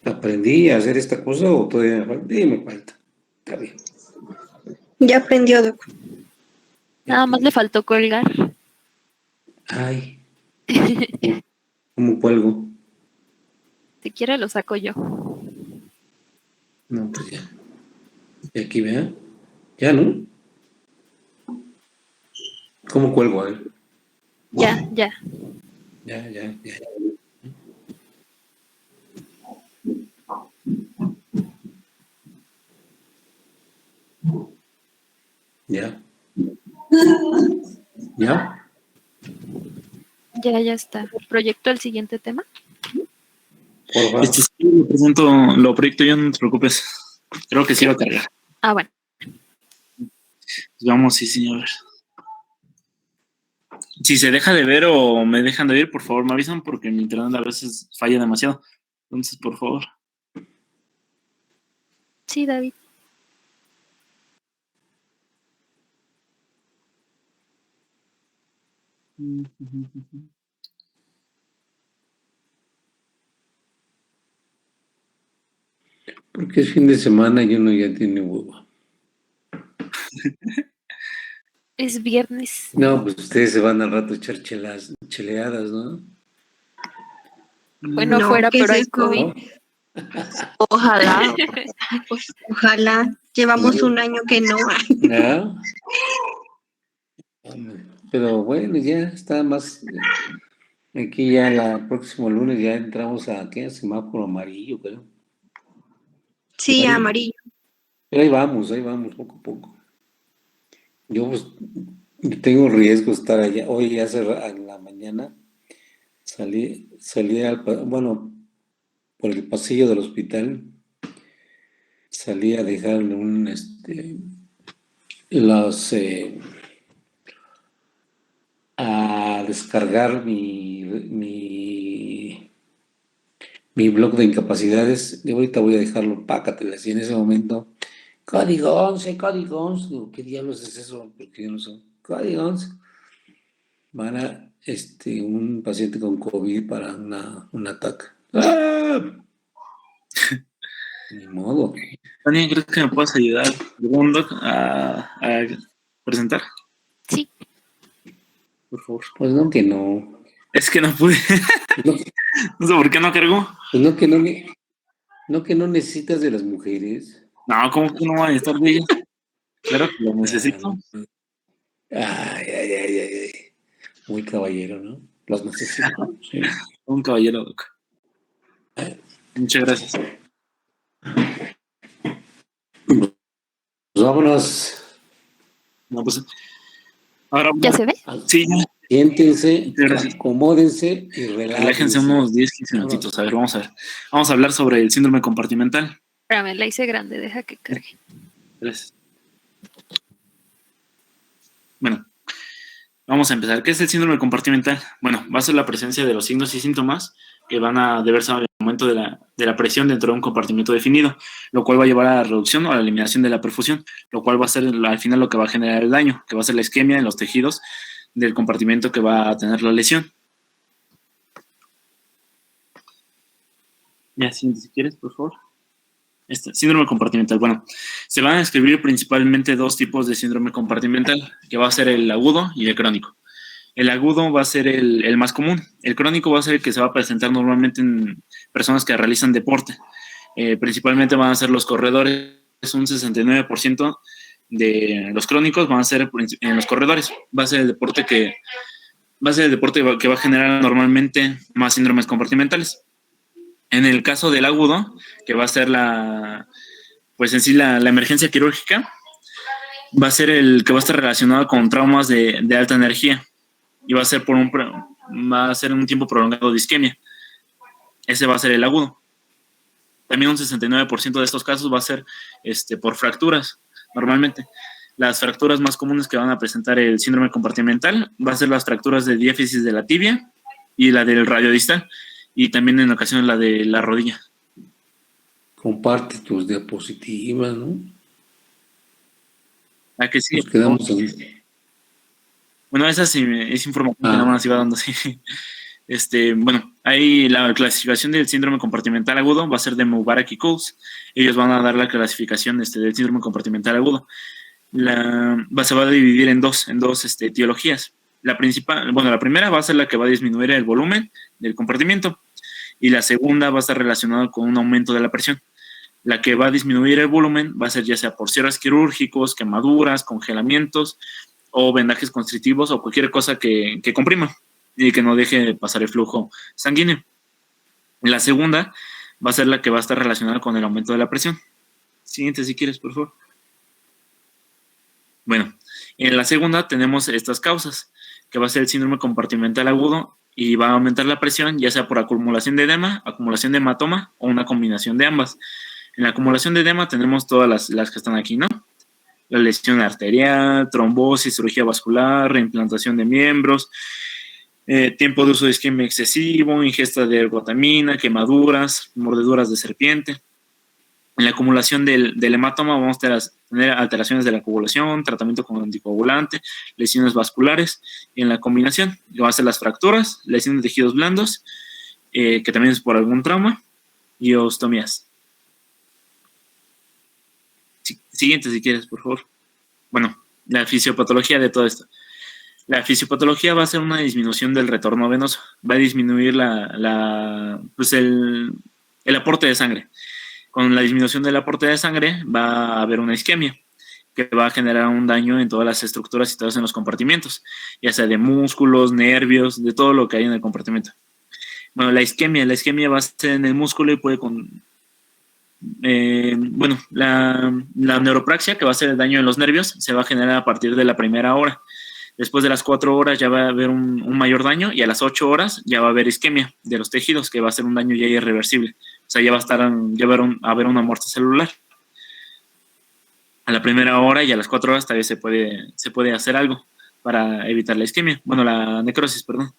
¿Aprendí a hacer esta cosa o todavía me falta? Sí, me falta. Está bien. Ya aprendió, doctor. Nada más le faltó colgar. Ay, ¿cómo cuelgo? Si quiere lo saco yo. No, pues ya. Y aquí, vea. Ya, ¿no? ¿Cómo cuelgo? A ver. Ya, ya. Ya, ya, ya. Ya. ¿Ya? Ya está. ¿Proyecto el siguiente tema? Porfa. Sí, lo presento, lo proyecto yo, no te preocupes. Creo que sí va a cargar. Ah, bueno. Pues vamos, sí, señor. Si se deja de ver o me dejan de ver, por favor, me avisan porque mi internet a veces falla demasiado. Entonces, por favor. Sí, David. Porque es fin de semana y uno ya tiene huevo. Es viernes. No, pues ustedes se van al rato a echar cheleadas, ¿no? Bueno, No, fuera, ¿qué pero es hay esto? COVID. ¿No? Ojalá, pues, ojalá. Llevamos un año que no. ¿Ya? Pero bueno, ya está más. Aquí ya el próximo lunes ya entramos a ¿qué? Semáforo amarillo, creo. Sí, Pero amarillo. ahí vamos, poco a poco. Yo pues tengo riesgo de estar allá. Hoy ya en la mañana salí bueno, por el pasillo del hospital, salí a dejarle a descargar mi blog de incapacidades. Y ahorita voy a dejarlo, pácatelas. Y en ese momento, código 11, código 11. Digo, ¿qué diablos es eso? Porque yo no sé. Código 11. Van a un paciente con COVID para un ataque. ¡Ah! Ni modo. Tania, ¿crees que me puedas ayudar segundo a presentar? Sí. Por favor. Pues no que no. Es que no pude. No, No sé por qué no cargó. pues no que no, no que no necesitas de las mujeres. No, ¿cómo que no van a estar de ellas? Claro que lo necesito. Ay, ay, ay, ay, ay. Muy caballero, ¿no? Los necesito. Sí. Un caballero, Doc. Muchas gracias. Pues vámonos. No, pues, ahora, ¿Ya se ve? sí, Siéntense, Muchas gracias. acomódense y relájense unos 10, 15 minutitos. A ver, vamos a ver. Vamos a hablar sobre el síndrome compartimental. Espérame, la hice grande, deja que cargue. Gracias. Bueno, vamos a empezar. ¿Qué es el síndrome compartimental? Bueno, va a ser la presencia de los signos y síntomas que van a deberse al aumento de la presión dentro de un compartimento definido, lo cual va a llevar a la reducción o a la eliminación de la perfusión, lo cual va a ser al final lo que va a generar el daño, que va a ser la isquemia en los tejidos del compartimento que va a tener la lesión. Ya, si quieres, por favor. Síndrome compartimental. Bueno, se van a describir principalmente dos tipos de síndrome compartimental, que va a ser el agudo y el crónico. El agudo va a ser el más común. El crónico va a ser el que se va a presentar normalmente en personas que realizan deporte. Principalmente van a ser los corredores. Un 69% de los crónicos van a ser en los corredores. Va a ser el deporte que va a generar normalmente más síndromes compartimentales. En el caso del agudo, que va a ser la emergencia quirúrgica, va a ser el que va a estar relacionado con traumas de alta energía y va a ser un tiempo prolongado de isquemia. Ese va a ser el agudo. También un 69% de estos casos va a ser por fracturas, normalmente. Las fracturas más comunes que van a presentar el síndrome compartimental va a ser las fracturas de diáfisis de la tibia y la del radiodistal, y también en ocasiones la de la rodilla. Comparte tus diapositivas, ¿no? ¿A que sí? Nos quedamos en... Bueno, esa sí es información que nada más iba dando, sí. Bueno, ahí la clasificación del síndrome compartimental agudo va a ser de Mubarak y Coles. Ellos van a dar la clasificación del síndrome compartimental agudo. Se va a dividir en dos etiologías. La primera va a ser la que va a disminuir el volumen del compartimiento y la segunda va a estar relacionada con un aumento de la presión. La que va a disminuir el volumen va a ser ya sea por cierres quirúrgicos, quemaduras, congelamientos o vendajes constrictivos o cualquier cosa que comprima y que no deje pasar el flujo sanguíneo. La segunda va a ser la que va a estar relacionada con el aumento de la presión. Siguiente, si quieres, por favor. Bueno, en la segunda tenemos estas causas, que va a ser el síndrome compartimental agudo y va a aumentar la presión, ya sea por acumulación de edema, acumulación de hematoma o una combinación de ambas. En la acumulación de edema tenemos todas las que están aquí, ¿no? La lesión arterial, trombosis, cirugía vascular, reimplantación de miembros, tiempo de uso de isquemia excesivo, ingesta de ergotamina, quemaduras, mordeduras de serpiente. En la acumulación del hematoma vamos a tener alteraciones de la coagulación, tratamiento con anticoagulante, lesiones vasculares. Y en la combinación va a ser las fracturas, lesiones de tejidos blandos, que también es por algún trauma, y ostomías. Siguiente, si quieres, por favor. Bueno, la fisiopatología de todo esto. La fisiopatología va a ser una disminución del retorno venoso. Va a disminuir el aporte de sangre. Con la disminución del aporte de sangre va a haber una isquemia que va a generar un daño en todas las estructuras situadas en los compartimentos, ya sea de músculos, nervios, de todo lo que hay en el compartimento. Bueno, la isquemia va a ser en el músculo y puede la neuropraxia, que va a ser el daño en los nervios, se va a generar a partir de la primera hora. Después de las 4 horas ya va a haber un mayor daño y a las 8 horas ya va a haber isquemia de los tejidos, que va a ser un daño ya irreversible. O sea, ya va a haber una muerte celular. A la primera hora y a las 4 horas todavía se puede hacer algo para evitar la isquemia. Bueno, la necrosis, perdón.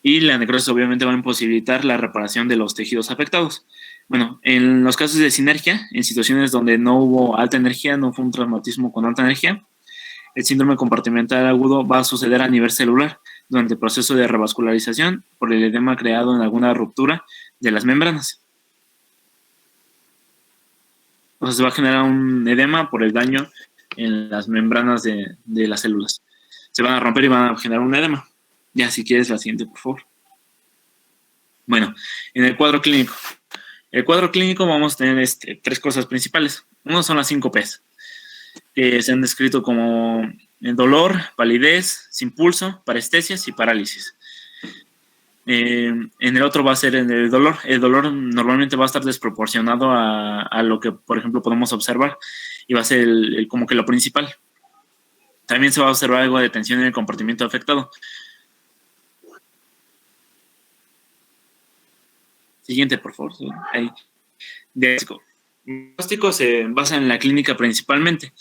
Y la necrosis obviamente va a imposibilitar la reparación de los tejidos afectados. Bueno, en los casos de sinergia, en situaciones donde no hubo alta energía, no fue un traumatismo con alta energía, el síndrome compartimental agudo va a suceder a nivel celular. durante el proceso de revascularización por el edema creado en alguna ruptura de las membranas. O sea, se va a generar un edema por el daño en las membranas de las células. Se van a romper y van a generar un edema. Ya, si quieres, la siguiente, por favor. Bueno, en el cuadro clínico. El cuadro clínico vamos a tener tres cosas principales. Uno son las 5 Ps, que se han descrito como dolor, palidez, sin pulso, parestesias y parálisis. En el otro va a ser en el dolor. El dolor normalmente va a estar desproporcionado a lo que, por ejemplo, podemos observar, y va a ser como que lo principal. También se va a observar algo de tensión en el compartimento afectado. Siguiente, por favor. Ahí. Diagnóstico. El diagnóstico se basa en la clínica principalmente.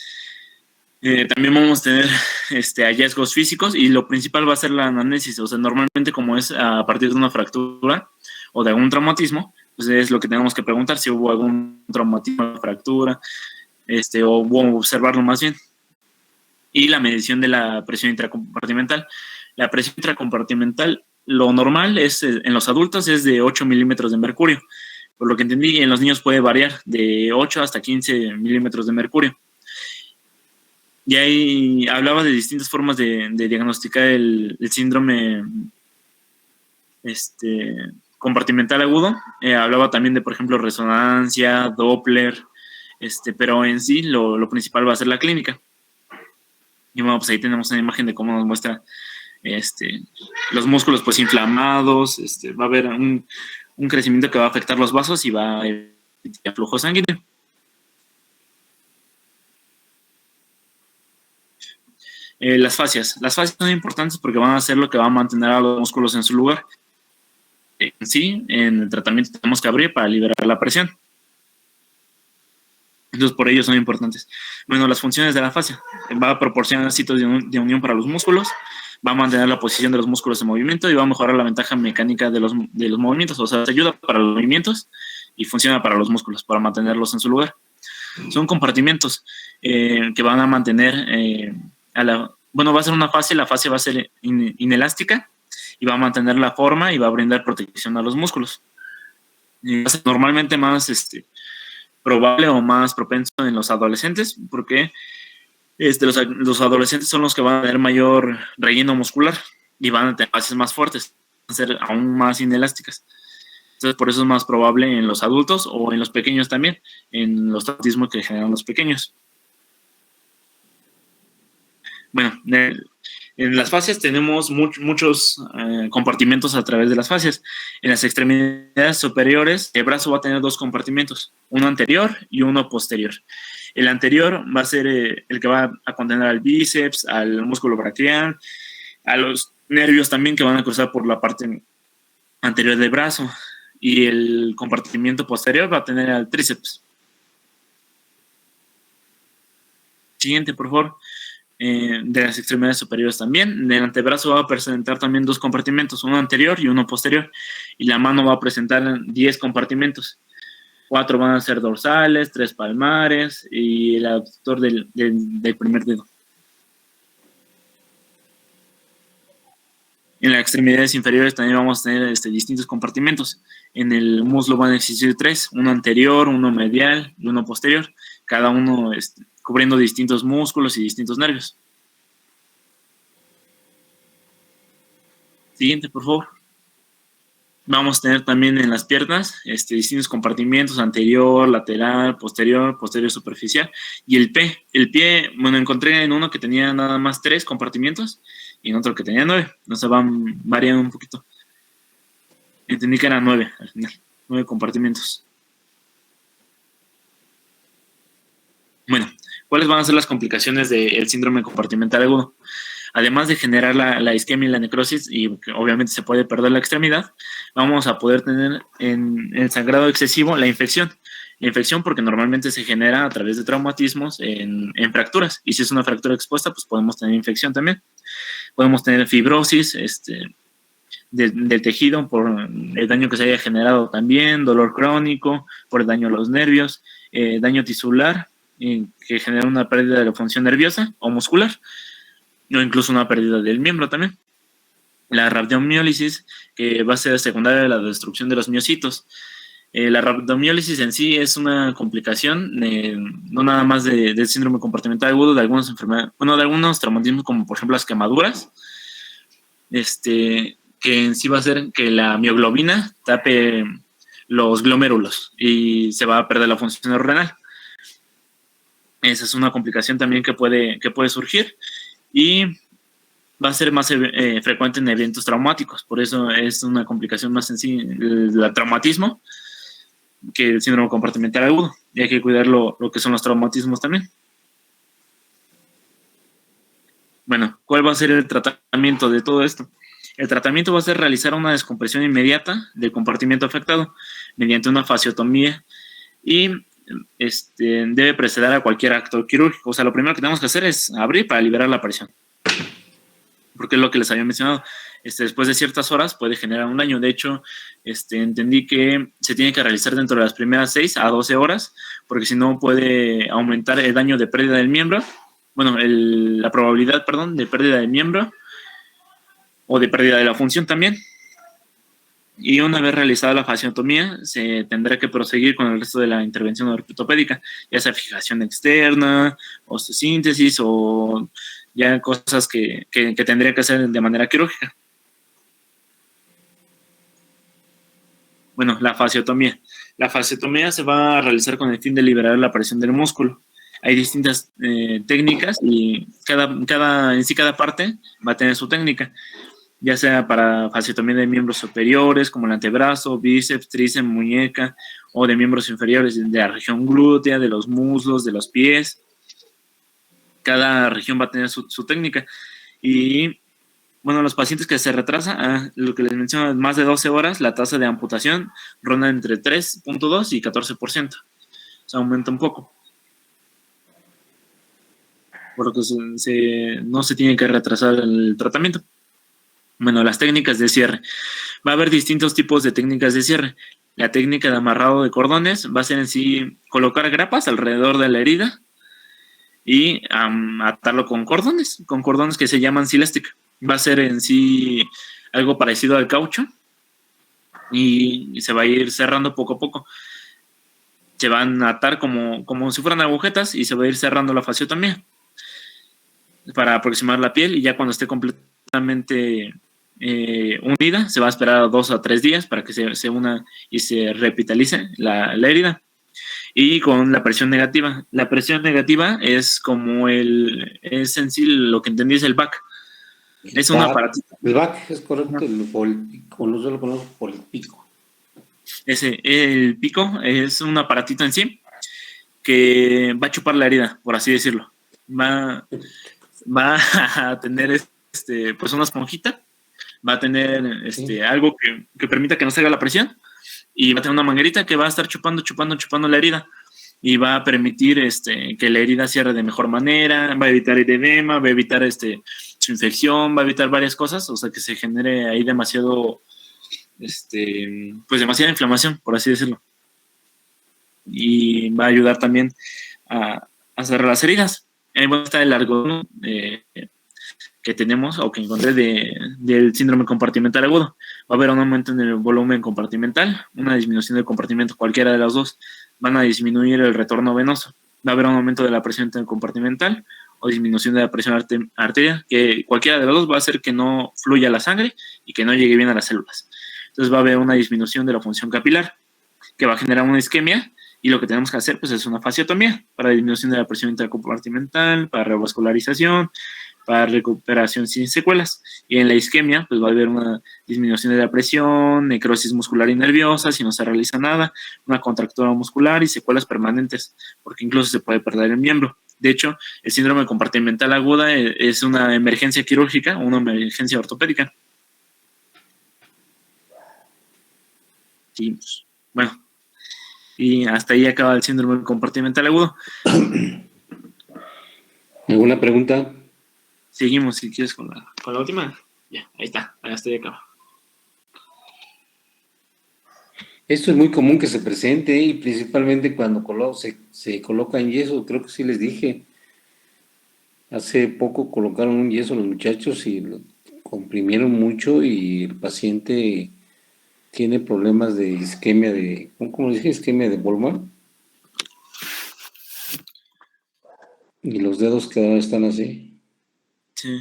También vamos a tener hallazgos físicos, y lo principal va a ser la anamnesis. O sea, normalmente, como es a partir de una fractura o de algún traumatismo, pues es lo que tenemos que preguntar, si hubo algún traumatismo, fractura, o observarlo más bien. Y la medición de la presión intracompartimental. La presión intracompartimental, lo normal es en los adultos es de 8 milímetros de mercurio. Por lo que entendí, en los niños puede variar de 8 hasta 15 milímetros de mercurio. Y ahí hablaba de distintas formas de diagnosticar el síndrome compartimental agudo. Hablaba también de, por ejemplo, resonancia, Doppler, pero en sí lo principal va a ser la clínica. Y bueno, pues ahí tenemos una imagen de cómo nos muestra los músculos pues inflamados. Va a haber un crecimiento que va a afectar los vasos y va a haber flujo sanguíneo. Las fascias. Las fascias son importantes porque van a ser lo que va a mantener a los músculos en su lugar. En sí, en el tratamiento tenemos que abrir para liberar la presión. Entonces, por ello son importantes. Bueno, las funciones de la fascia. Va a proporcionar sitios de unión para los músculos, va a mantener la posición de los músculos en movimiento y va a mejorar la ventaja mecánica de los movimientos. O sea, se ayuda para los movimientos y funciona para los músculos, para mantenerlos en su lugar. Son compartimentos que van a mantener va a ser una fascia. La fascia va a ser inelástica y va a mantener la forma y va a brindar protección a los músculos. Y va a ser normalmente más probable o más propenso en los adolescentes, porque los adolescentes son los que van a tener mayor relleno muscular y van a tener fascias más fuertes, van a ser aún más inelásticas. Entonces, por eso es más probable en los adultos o en los pequeños también, en los traumatismos que generan los pequeños. Bueno, en las fascias tenemos muchos compartimentos a través de las fascias. En las extremidades superiores, el brazo va a tener 2 compartimentos, uno anterior y uno posterior. El anterior va a ser el que va a contener al bíceps, al músculo braquial, a los nervios también que van a cruzar por la parte anterior del brazo. Y el compartimiento posterior va a tener al tríceps. Siguiente, por favor. De las extremidades superiores también. El antebrazo va a presentar también 2 compartimentos, uno anterior y uno posterior. Y la mano va a presentar 10 compartimentos. 4 van a ser dorsales, 3 palmares y el abductor del primer dedo. En las extremidades inferiores también vamos a tener distintos compartimentos. En el muslo van a existir 3, uno anterior, uno medial y uno posterior. Cada uno cubriendo distintos músculos y distintos nervios. Siguiente, por favor. Vamos a tener también en las piernas distintos compartimentos, anterior, lateral, posterior superficial. Y el pie, bueno, encontré en uno que tenía nada más 3 compartimentos y en otro que tenía 9. No se van variando un poquito. Entendí que eran 9 al final, 9 compartimentos. Bueno, ¿cuáles van a ser las complicaciones del síndrome compartimental agudo? Además de generar la isquemia y la necrosis, y que obviamente se puede perder la extremidad, vamos a poder tener en el sangrado excesivo la infección. La infección porque normalmente se genera a través de traumatismos en fracturas, y si es una fractura expuesta, pues podemos tener infección también. Podemos tener fibrosis del tejido por el daño que se haya generado también, dolor crónico, por el daño a los nervios, daño tisular, que genera una pérdida de la función nerviosa o muscular, o incluso una pérdida del miembro también. la rabdomiólisis, que va a ser secundaria de la destrucción de los miocitos. La rabdomiólisis en sí es una complicación, no nada más del síndrome comportamental agudo, de algunas enfermedades, bueno, de algunos traumatismos, como por ejemplo las quemaduras, que en sí va a hacer que la mioglobina tape los glomérulos y se va a perder la función renal. Esa es una complicación también que puede surgir y va a ser más frecuente en eventos traumáticos. Por eso es una complicación más sencilla el traumatismo que el síndrome comportamental agudo. Y hay que cuidar lo que son los traumatismos también. Bueno, ¿cuál va a ser el tratamiento de todo esto? El tratamiento va a ser realizar una descompresión inmediata del compartimento afectado mediante una fasciotomía y debe preceder a cualquier acto quirúrgico. O sea, lo primero que tenemos que hacer es abrir para liberar la presión. Porque es lo que les había mencionado. Después de ciertas horas puede generar un daño. De hecho, entendí que se tiene que realizar dentro de las primeras 6 a 12 horas, porque si no puede aumentar el daño de pérdida del miembro. Bueno, la probabilidad, de pérdida del miembro o de pérdida de la función también. Y una vez realizada la fasciotomía, se tendrá que proseguir con el resto de la intervención ortopédica, ya sea fijación externa, osteosíntesis o ya cosas que tendría que hacer de manera quirúrgica. Bueno, la fasciotomía. La fasciotomía se va a realizar con el fin de liberar la presión del músculo. Hay distintas técnicas y cada parte va a tener su técnica, ya sea para fasciotomía de miembros superiores como el antebrazo, bíceps, tríceps, muñeca, o de miembros inferiores de la región glútea, de los muslos, de los pies. Cada región va a tener su técnica. Y bueno, los pacientes que se retrasan, lo que les menciono, más de 12 horas, la tasa de amputación ronda entre 3.2 y 14%. O sea, aumenta un poco. Por lo que no se tiene que retrasar el tratamiento. Bueno, las técnicas de cierre. Va a haber distintos tipos de técnicas de cierre. La técnica de amarrado de cordones va a ser en sí colocar grapas alrededor de la herida y atarlo con cordones que se llaman siléstica. Va a ser en sí algo parecido al caucho y se va a ir cerrando poco a poco. Se van a atar como si fueran agujetas y se va a ir cerrando la fasciotomía para aproximar la piel, y ya cuando esté completamente unida, se va a esperar 2 a 3 días para que se una y se revitalice la herida. Y con la presión negativa. La presión negativa es es en sí lo que entendí es el BAC. Es un aparatito. El BAC es correcto, yo lo conozco por el pico. El pico es un aparatito en sí que va a chupar la herida, por así decirlo. Va a tener pues una esponjita, va a tener algo que permita que no salga la presión, y va a tener una manguerita que va a estar chupando la herida, y va a permitir que la herida cierre de mejor manera, va a evitar edema, va a evitar su infección, va a evitar varias cosas, o sea que se genere ahí demasiada inflamación, por así decirlo. Y va a ayudar también a cerrar las heridas. Ahí va a estar el algodón que tenemos o que encontré del síndrome compartimental agudo. Va a haber un aumento en el volumen compartimental, una disminución del compartimento, cualquiera de las dos. Van a disminuir el retorno venoso. Va a haber un aumento de la presión compartimental o disminución de la presión arterial, que cualquiera de las dos va a hacer que no fluya la sangre y que no llegue bien a las células. Entonces va a haber una disminución de la función capilar, que va a generar una isquemia, y lo que tenemos que hacer pues es una fasciotomía para disminución de la presión intercompartimental, para revascularización, para recuperación sin secuelas. Y en la isquemia pues va a haber una disminución de la presión, necrosis muscular y nerviosa si no se realiza nada, una contractura muscular y secuelas permanentes, porque incluso se puede perder el miembro. De hecho, el síndrome compartimental aguda es una emergencia quirúrgica, una emergencia ortopédica. Sí, pues, bueno, y hasta ahí acaba el síndrome compartimental agudo. ¿Alguna pregunta? Seguimos, si quieres, con la última. Ya, ahí está, hasta ahí acaba. Esto es muy común que se presente, y principalmente cuando se coloca en yeso. Creo que sí les dije. Hace poco colocaron un yeso los muchachos y comprimieron mucho y el paciente tiene problemas de isquemia de, ¿cómo dije? Isquemia de Bolman. Y los dedos que ahora están así. Sí.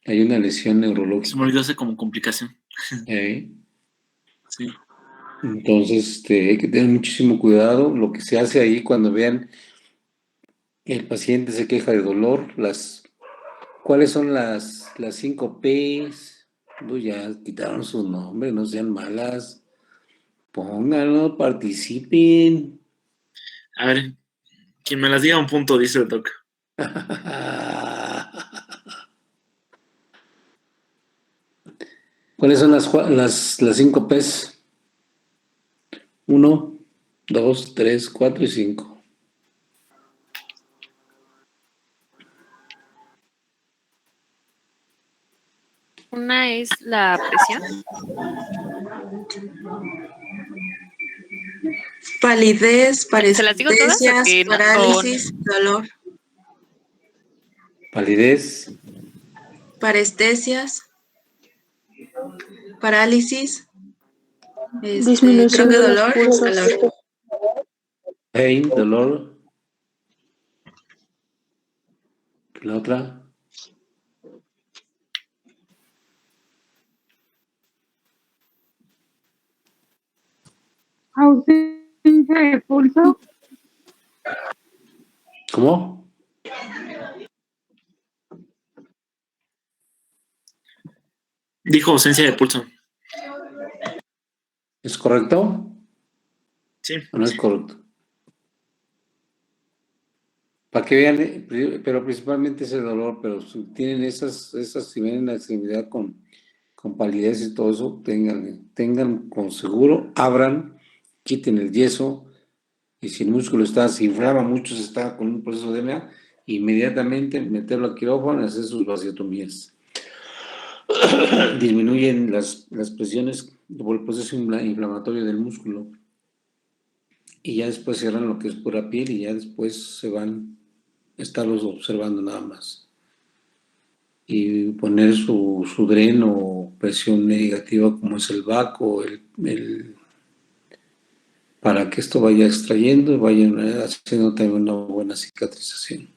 Hay una lesión Se neurológica. me olvidó hacer como complicación. Sí. Entonces, hay que tener muchísimo cuidado. Lo que se hace ahí cuando vean el paciente se queja de dolor, ¿cuáles son las 5 P's? Pues ya quitaron su nombre, no sean malas. Pónganlo, participen. A ver, quien me las diga a un punto, dice el doc. ¿Cuáles son las 5 P's? 1, 2, 3, 4 y 5. Una es la presión. Palidez, ¿Se las digo todas o parestesias, que no? parálisis, dolor. Palidez, Parestesias, parálisis, Disminución creo que de los dolor, pulsos. dolor. pain, dolor. La otra, Ausencia de pulso. ¿cómo? Dijo ausencia de pulso. ¿Es correcto? Sí. ¿O no es correcto? Para que vean, pero principalmente ese dolor, pero si tienen si ven la extremidad con palidez y todo eso, tengan con seguro, abran, quiten el yeso, y si el músculo se inflama mucho, se está con un proceso de hernia, inmediatamente meterlo al quirófano y hacer sus vasectomías. Disminuyen las presiones por el proceso inflamatorio del músculo. Y ya después cierran lo que es pura piel y ya después se van a estarlos observando nada más. Y poner su dren o presión negativa como es el VAC para que esto vaya extrayendo y vaya haciendo también una buena cicatrización.